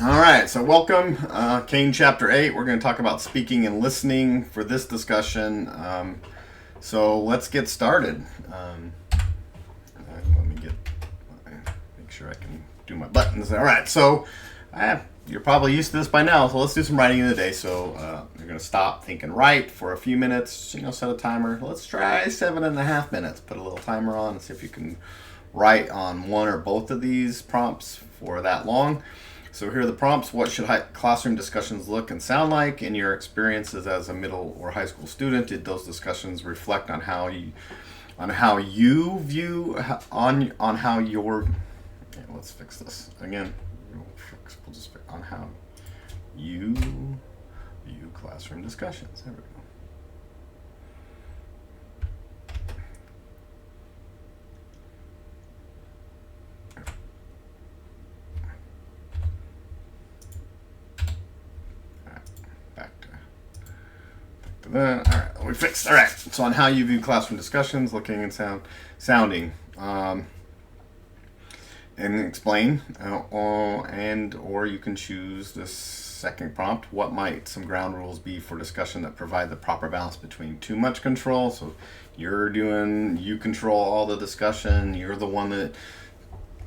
All right, so welcome, Kane Chapter 8. We're going to talk about speaking and listening for this discussion. So let's get started. Let me make sure I can do my buttons. All right, so you're probably used to this by now, so let's do some writing of the day. So you're going to stop, think, and write for a few minutes. Set a timer. Let's try 7.5 minutes. Put a little timer on and see if you can write on one or both of these prompts for that long. So here are the prompts. What should classroom discussions look and sound like in your experiences as a middle or high school student? Did those discussions reflect on how you view on how your let's fix this again. We'll just fix on how you view classroom discussions. There we go. All right, we fixed. All right. So on how you view classroom discussions, looking and sounding, and explain, or you can choose this second prompt. What might some ground rules be for discussion that provide the proper balance between too much control? So you control all the discussion. You're the one that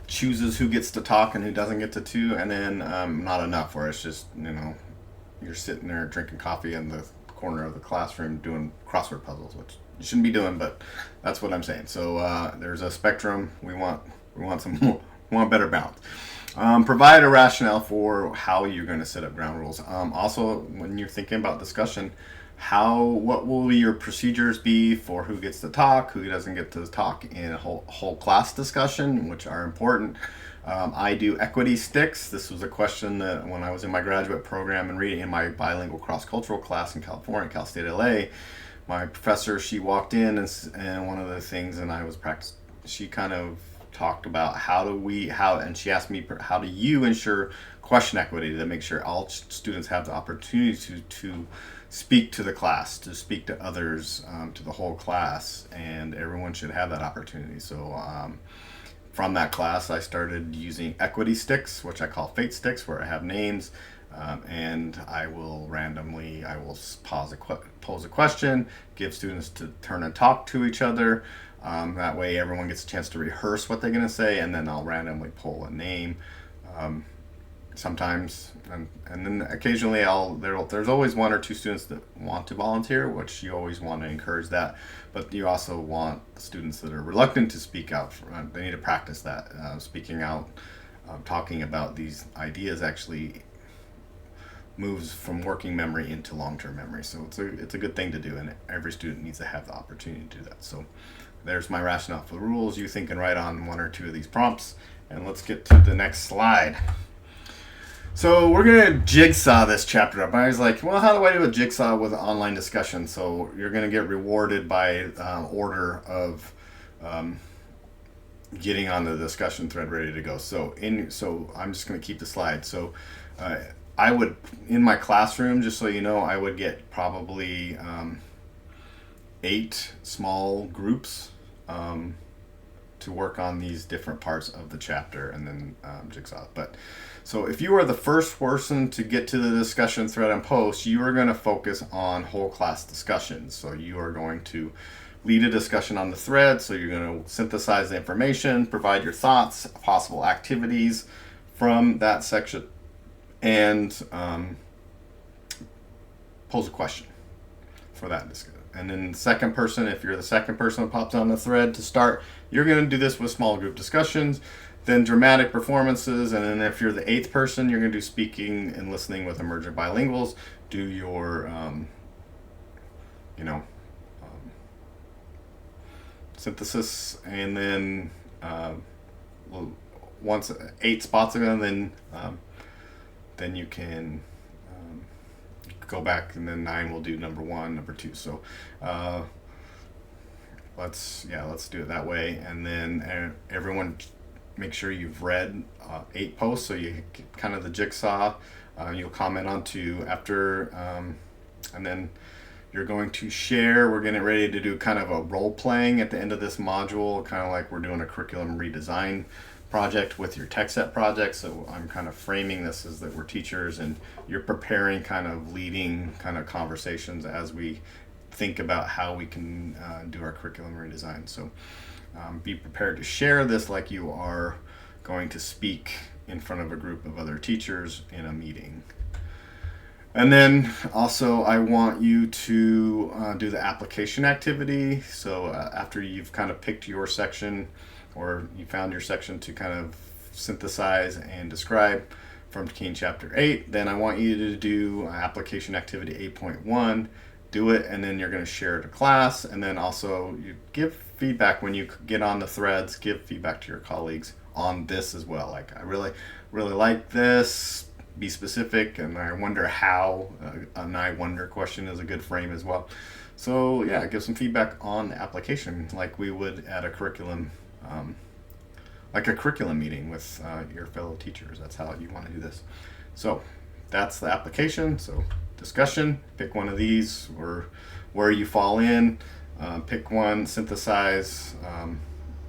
chooses who gets to talk and who doesn't get to, and then not enough, where it's just you're sitting there drinking coffee in the corner of the classroom doing crossword puzzles, which you shouldn't be doing, but that's what I'm saying. So there's a spectrum. We want some more, we want better balance. Provide a rationale for how you're going to set up ground rules. Also, when you're thinking about discussion, what will your procedures be for who gets to talk, who doesn't get to talk in a whole class discussion, which are important. I do equity sticks. This was a question that when I was in my graduate program and reading in my bilingual cross-cultural class in California, Cal State LA, my professor, she walked in and one of the things, and I was practicing, she kind of talked about and she asked me, how do you ensure question equity to make sure all students have the opportunity to speak to the class, to speak to others, to the whole class, and everyone should have that opportunity. So from that class, I started using equity sticks, which I call fate sticks, where I have names, and I will pose a question, give students to turn and talk to each other. That way, everyone gets a chance to rehearse what they're going to say, and then I'll randomly pull a name. Sometimes, and then occasionally, there's always one or two students that want to volunteer, which you always want to encourage that. But you also want students that are reluctant to speak out. They need to practice that. Speaking out, talking about these ideas actually moves from working memory into long-term memory. So it's a good thing to do, and every student needs to have the opportunity to do that. So there's my rationale for the rules. You think and write on one or two of these prompts, and let's get to the next slide. So we're going to jigsaw this chapter up. I was like, well, how do I do a jigsaw with an online discussion? So you're going to get rewarded by order of getting on the discussion thread ready to go. So I'm just going to keep the slide. So I would, in my classroom, just so you know, I would get probably 8 small groups to work on these different parts of the chapter, and then jigsaw. But so if you are the first person to get to the discussion thread and post, you are going to focus on whole class discussions. So you are going to lead a discussion on the thread. So you're going to synthesize the information, provide your thoughts, possible activities from that section, and pose a question for that discussion. And then the second person, if you're the second person that pops on the thread to start, you're going to do this with small group discussions, then dramatic performances, and then if you're the 8th person, you're going to do speaking and listening with emergent bilinguals, do your, synthesis, and then once 8 spots are done, then you can go back, and then 9 will do number 1, number 2. So let's do it that way, and then everyone make sure you've read 8 posts, so you get kind of the jigsaw. You'll comment on 2 after, and then you're going to share. We're getting ready to do kind of a role playing at the end of this module, kind of like we're doing a curriculum redesign project with your tech set project. So I'm kind of framing this as that we're teachers and you're preparing kind of leading kind of conversations as we think about how we can do our curriculum redesign. So be prepared to share this like you are going to speak in front of a group of other teachers in a meeting. And then also I want you to do the application activity. So after you've kind of picked your section or you found your section to kind of synthesize and describe from Kane Chapter 8, then I want you to do application activity 8.1, do it, and then you're going to share it to class. And then also you give feedback when you get on the threads, give feedback to your colleagues on this as well. Like, I really like this. Be specific, and I wonder how. An I wonder question is a good frame as well. So yeah, give some feedback on the application like we would at a curriculum, like a curriculum meeting with your fellow teachers. That's how you want to do this. So that's the application. So discussion, pick one of these or where you fall in, pick one, synthesize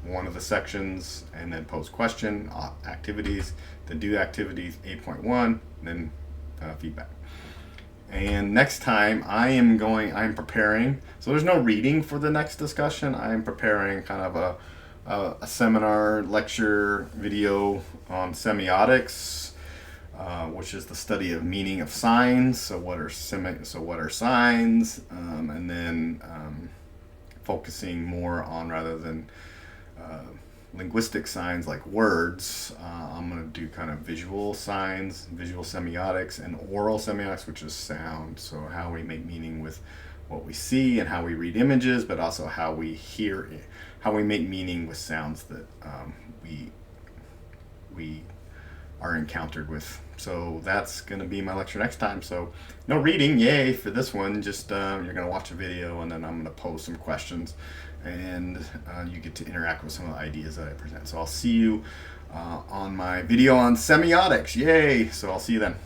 one of the sections, and then post question, activities, then do activities 8.1, then feedback. And next time I'm preparing, so there's no reading for the next discussion. I'm preparing kind of a seminar lecture video on semiotics, which is the study of meaning of signs. So what are signs? And then focusing more on, rather than linguistic signs like words, I'm going to do kind of visual signs, visual semiotics, and oral semiotics, which is sound. So how we make meaning with what we see and how we read images, but also how we hear it, how we make meaning with sounds that we are encountered with. So that's going to be my lecture next time. So no reading, yay for this one. Just you're going to watch a video, and then I'm going to pose some questions, and you get to interact with some of the ideas that I present. So I'll see you on my video on semiotics. Yay! So I'll see you then.